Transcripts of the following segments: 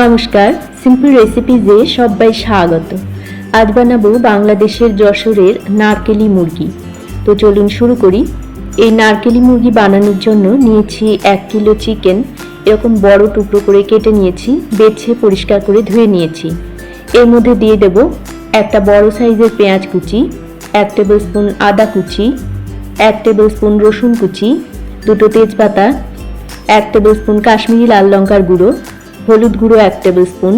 নমস্কার, সিম্পল রেসিপিজে সবাই স্বাগত। আজ বানাবো বাংলাদেশের যশোরের নারকেলি মুরগি। তো চলুন শুরু করি। এই নারকেলি মুরগি বানানোর জন্য নিয়েছি 1 কিলো চিকেন। এরকম বড় টুকরো করে কেটে নিয়েছি, বেছে পরিষ্কার করে ধুয়ে নিয়েছি। এর মধ্যে দিয়ে দেব একটা বড় সাইজের পেঁয়াজ কুচি, 1 টেবিল স্পুন আদা কুচি, 1 টেবিল স্পুন রসুন কুচি, 2টো তেজপাতা, 1 টেবিল স্পুন কাশ্মীরি লাল লঙ্কার গুঁড়ো, হলুদ গুঁড়ো 1 টেবিল স্পুন,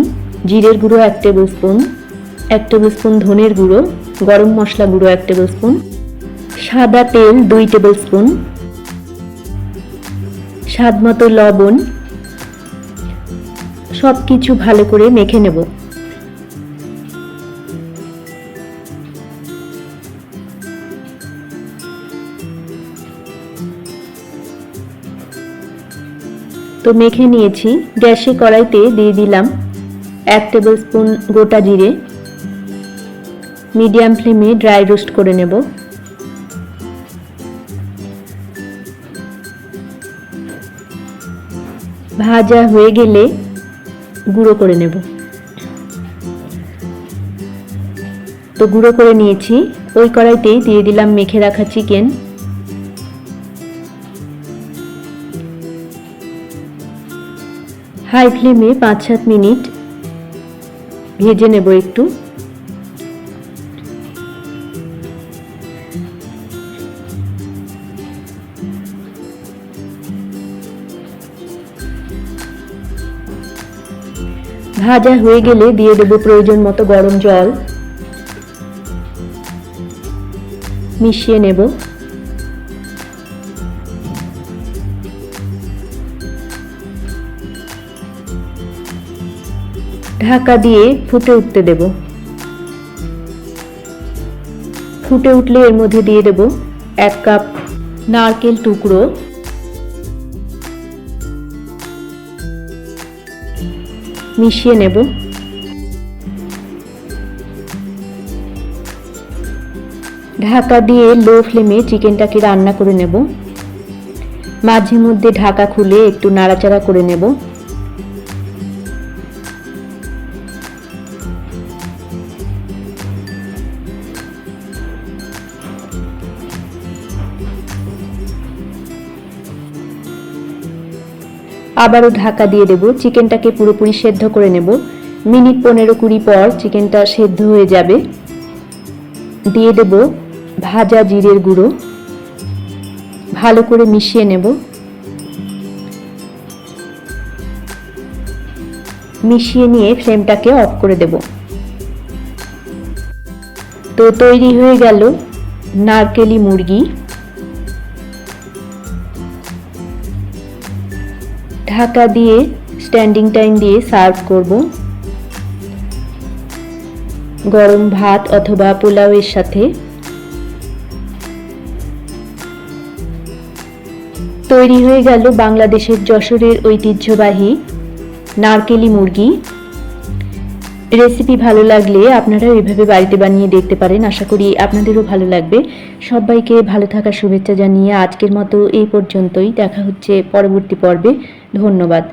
জিরের গুঁড়ো 1 টেবিল স্পুন, 1 টেবিল স্পুন ধনের গুঁড়ো, গরম মশলা গুঁড়ো 1 টেবিল স্পুন, সাদা তেল 2 টেবিল স্পুন, স্বাদ মতো লবণ। সব কিছু ভালো করে মেখে নেব। তো মেখে নিয়েছি। গ্যাসে কড়াইতে দিয়ে দিলাম 1 টেবিল স্পুন গোটা জিরে। মিডিয়াম ফ্লেমে ড্রাই রোস্ট করে নেব। ভাজা হয়ে গেলে গুঁড়ো করে নেব। তো গুঁড়ো করে নিয়েছি। ওই কড়াইতেই দিয়ে দিলাম মেখে রাখা চিকেন। হাই ফ্লেমে 5-7 মিনিট ভেজে নেব একটু। ভাজা হয়ে গেলে দিয়ে দেব প্রয়োজন মতো গরম জল। মিশিয়ে নেব। ঢাকা দিয়ে ফুটে উঠতে দেব। ফুটে উঠলে এর মধ্যে দিয়ে দেব 1 কাপ নারকেল টুকরো, মিশিয়ে নেব। ঢাকা দিয়ে লো ফ্লেমে চিকেনটাকে রান্না করে নেব। মাঝে মধ্যে ঢাকা খুলে একটু নাড়াচাড়া করে নেব। আবারও ঢাকা দিয়ে দেব। চিকেনটাকে পুরোপুরি সেদ্ধ করে নেব। মিনিট 15-20 পর চিকেনটা সেদ্ধ হয়ে যাবে। দিয়ে দেব ভাজা জিরের গুঁড়ো। ভালো করে মিশিয়ে নেব। মিশিয়ে নিয়ে ফ্লেমটাকে অফ করে দেব। তো তৈরি হয়ে গেল নারকেলি মুরগি। ঢাকা দিয়ে স্ট্যান্ডিং টাইম দিয়ে সার্ভ করব গরম ভাত অথবা পোলাওয়ের সাথে। তৈরি হয়ে গেল বাংলাদেশের যশোরের ঐতিহ্যবাহী নারকেলি মুরগি। রেসিপি ভালো লাগলে আপনারা এভাবে বাড়িতে বানিয়ে দেখতে পারেন। আশা করি আপনাদেরও ভালো লাগবে। সবাইকে ভালো থাকার শুভেচ্ছা জানিয়ে আজকের মতো এই পর্যন্তই। দেখা হচ্ছে পরবর্তী পর্বে। ধন্যবাদ।